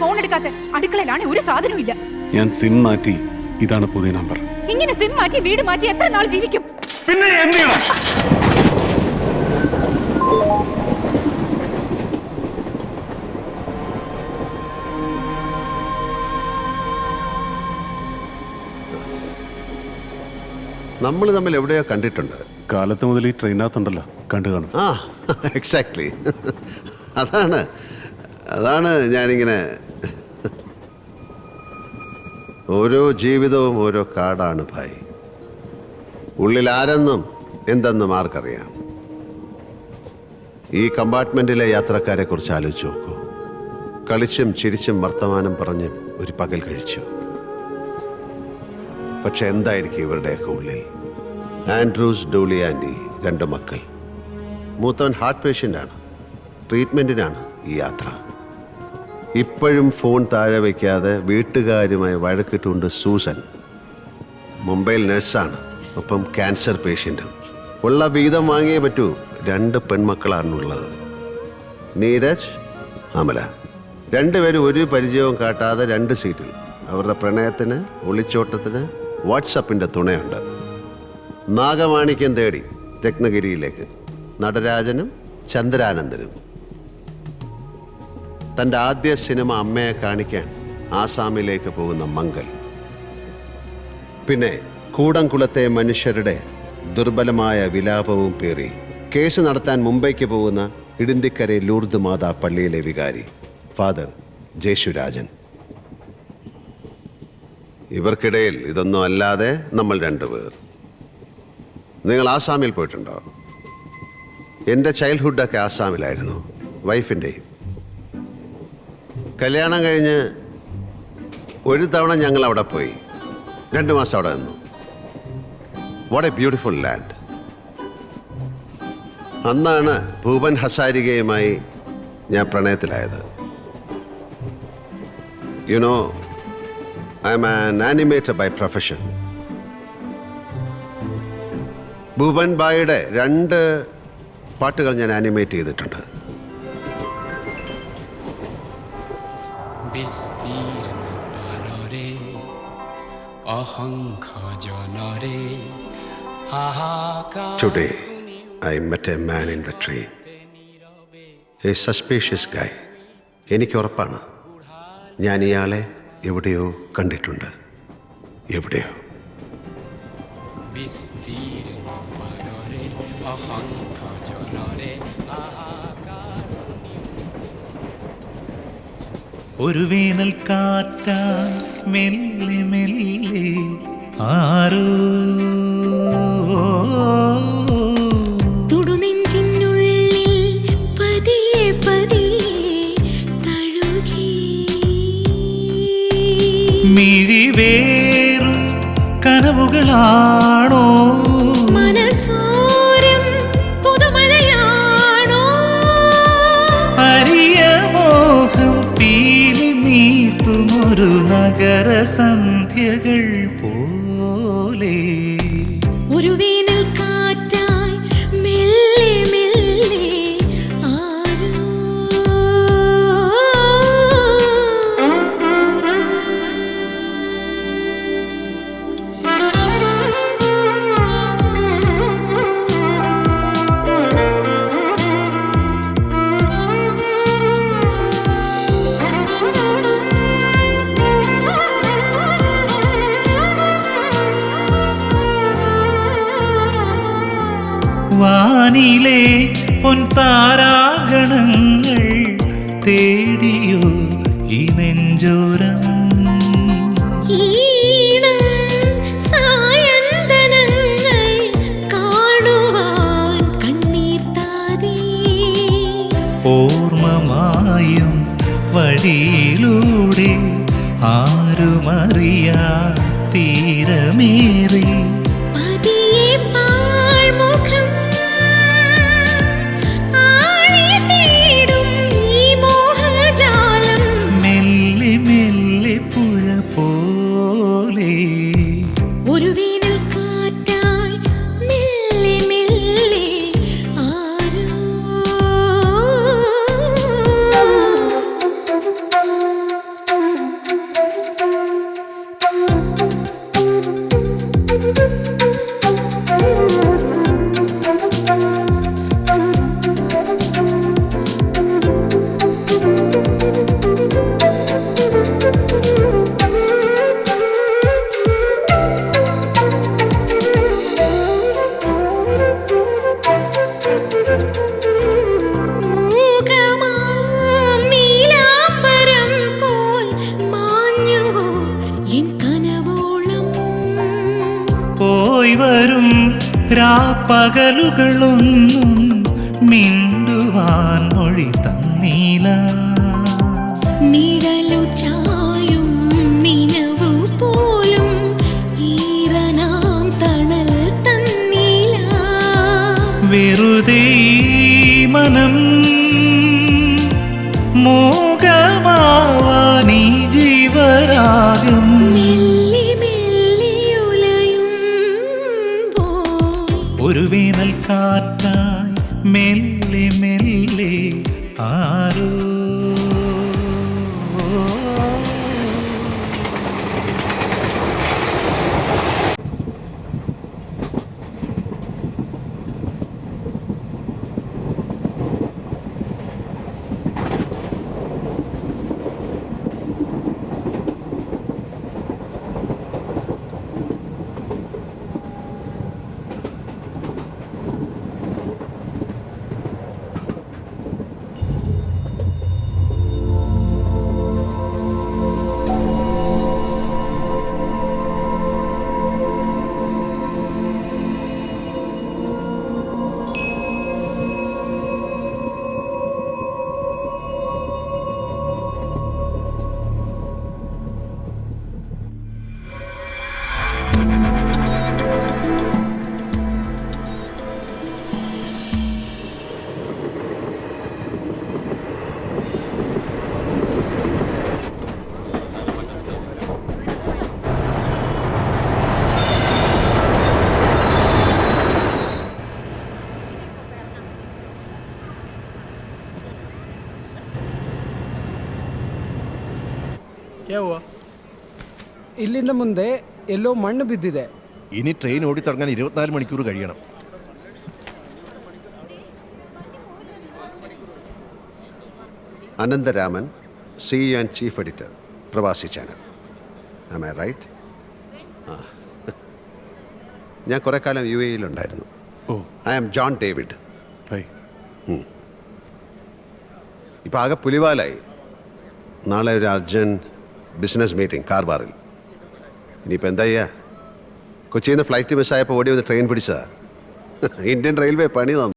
Phone എടുക്കാത്ത? അടുക്കളയിലാണ് ഒരു സാധനവും ഇല്ല. ഞാൻ സിം മാറ്റി, ഇതാണ് പുതിയ നമ്പർ. ഇങ്ങനെ സിം മാറ്റി വീട് മാറ്റി എത്ര നാൾ ജീവിക്കും? പിന്നെ എന്തിനാ? നമ്മൾ തമ്മിൽ എവിടെയോ കണ്ടിട്ടുണ്ട്. കാലത്ത് മുതൽ ഈ ട്രെയിനകത്തുണ്ടല്ലോ, കണ്ടു കാണും. ആ, എക്സാക്ട്ലി. അതാണ് ഞാനിങ്ങനെ, ഓരോ ജീവിതവും ഓരോ കാടാണ് ഭായ്. ഉള്ളിൽ ആരെന്നും എന്തെന്നും ആർക്കറിയാം. ഈ കമ്പാർട്ട്മെന്റിലെ യാത്രക്കാരെ കുറിച്ച് ആലോചിച്ച് നോക്കൂ. കളിച്ചും ചിരിച്ചും വർത്തമാനം പറഞ്ഞും ഒരു പകൽ കഴിച്ചു. പക്ഷെ എന്തായിരിക്കും ഇവരുടെയൊക്കെ ഉള്ളിൽ? ആൻഡ്രൂസ്, ഡൂളി ആൻഡി, 2 മക്കൾ. മൂത്തവൻ ഹാർട്ട് പേഷ്യൻ്റാണ്. ട്രീറ്റ്മെൻറ്റിനാണ് ഈ യാത്ര. ഇപ്പോഴും ഫോൺ താഴെ വയ്ക്കാതെ വീട്ടുകാരുമായി വഴക്കിട്ടുണ്ട് സൂസൻ. മുംബൈയിൽ നഴ്സാണ്, ഒപ്പം ക്യാൻസർ പേഷ്യൻറ്റും. ഉള്ള വീതം വാങ്ങിയേ പറ്റൂ. 2 പെൺമക്കളാണുള്ളത്, നീരജ്, അമല. 2 പേരും ഒരു പരിചയവും കാട്ടാതെ 2 സീറ്റിൽ. അവരുടെ പ്രണയത്തിന്, ഒളിച്ചോട്ടത്തിന് വാട്സപ്പിൻ്റെ തുണയുണ്ട്. നാഗമാണിക്യം തേടി രത്നഗിരിയിലേക്ക് നടരാജനും ചന്ദ്രാനന്ദനും. തൻ്റെ ആദ്യ സിനിമ അമ്മയെ കാണിക്കാൻ ആസാമിലേക്ക് പോകുന്ന മംഗൽ. പിന്നെ കൂടംകുളത്തെ മനുഷ്യരുടെ ദുർബലമായ വിലാപവും പേറി കേസ് നടത്താൻ മുംബൈക്ക് പോകുന്ന ഇടിന്തിക്കരെ ലൂർദ് മാതാ പള്ളിയിലെ വികാരി ഫാദർ ജേശുരാജൻ. ഇവർക്കിടയിൽ ഇതൊന്നും അല്ലാതെ നമ്മൾ 2 പേർ. നിങ്ങൾ ആസാമിൽ പോയിട്ടുണ്ടോ? എൻ്റെ ചൈൽഡ്ഹുഡൊക്കെ ആസാമിലായിരുന്നു, വൈഫിൻ്റെയും. കല്യാണം കഴിഞ്ഞ് ഒരു തവണ ഞങ്ങൾ അവിടെ പോയി. 2 മാസം അവിടെ നിന്നു. What a beautiful land. അന്നാണ് ഭൂപൻ ഹസാരികയുമായി ഞാൻ പ്രണയത്തിലായത്. You know, I am an animator by profession. Bhupen ബായിയുടെ 2 പാട്ടുകൾ ഞാൻ ആനിമേറ്റ് ചെയ്തിട്ടുണ്ട്. Today, I met a man in the train. A suspicious guy. എനിക്ക് ഉറപ്പാണ്, ഞാൻ ഇയാളെ എവിടെയോ കണ്ടിട്ടുണ്ട്. എവിടെയോ. ഒരു വേനൽ കാറ്റാ മെല്ലെ മെല്ലെ ആരോ തുടുനെഞ്ചിനുള്ളിൽ പതിയെ പതിയെ തഴുകി. മിഴിവേറും കനവുകളാണോ? മനസ്സോരം പുതുമഴയാണോ? അരിയ മോഹം പീലി നീർത്തുമൊരു നഗര സന്ധ്യകൾ പോലെ. ഒരു വേനൽ കാറ്റായി മെല്ലെ മെല്ലെ ആരോ. വാനിലെ പൊൻതാരാഗണങ്ങൾ തേടിയോ ഈ നെഞ്ചോരം? ഈണം സായന്തനങ്ങൾ കാണുവാൻ കണ്ണീർ താതി. ഓർമ്മമായും വഴിയിലൂടെ ആരുമറിയാ തീരമേറി. പതിയെ പാഴ്മുഖം ആഴി തേടും ഈ മോഹജാലം. മെല്ലെ മെല്ലെ പുഴ പോലെ. ഒരു വേനൽ കാറ്റായി മെല്ലെ മെല്ലെ ആരോ. മൂകമാം നീലാംബരം പോൽ മാഞ്ഞുവോ എൻ കനവോളം. പോയി വരും രാപ്പകലുകളൊന്നും മിണ്ടുവാൻ മൊഴി തന്നീല. നിഴലു ചായും നിനവു പോലും ഈറനാം തണൽ തന്നീല. വെറുതെ ഈ മനം മോഹമാവാനീ ജീവരാഗം. മെല്ലെ മെല്ലെയുലയുമ്പോൾ ഒരു വേനൽ കാറ്റായി മെല്ലെ മെല്ലെ ആരോ. ಇಲ್ಲಿಂದ ಮುಂದೆ ಎಲ್ಲೋ ಮಣ್ಣು ಬಿದ್ದಿದೆ. ഇനി ട്രെയിൻ ഓടിത്തുടങ്ങാൻ 24 മണിക്കൂർ കഴിയണം. Anantharaman, CEO and chief editor, Pravasi channel. Am I right? ഞാൻ കുറേ കാലം UAE-യിലുണ്ടായിരുന്നു. Oh I am John David. Hi. ഇപ്പം ആകെ പുലിവാലായി. നാളെ ഒരു അർജൻറ്റ് ബിസിനസ് മീറ്റിംഗ് കാർബാറിൽ. ഇനിയിപ്പോൾ എന്താ ചെയ്യുക? കൊച്ചിയിൽ നിന്ന് ഫ്ലൈറ്റ് മിസ്സായപ്പോൾ ഓടി വന്ന് ട്രെയിൻ പിടിച്ചതാ. ഇന്ത്യൻ റെയിൽവേ പണി തന്നു.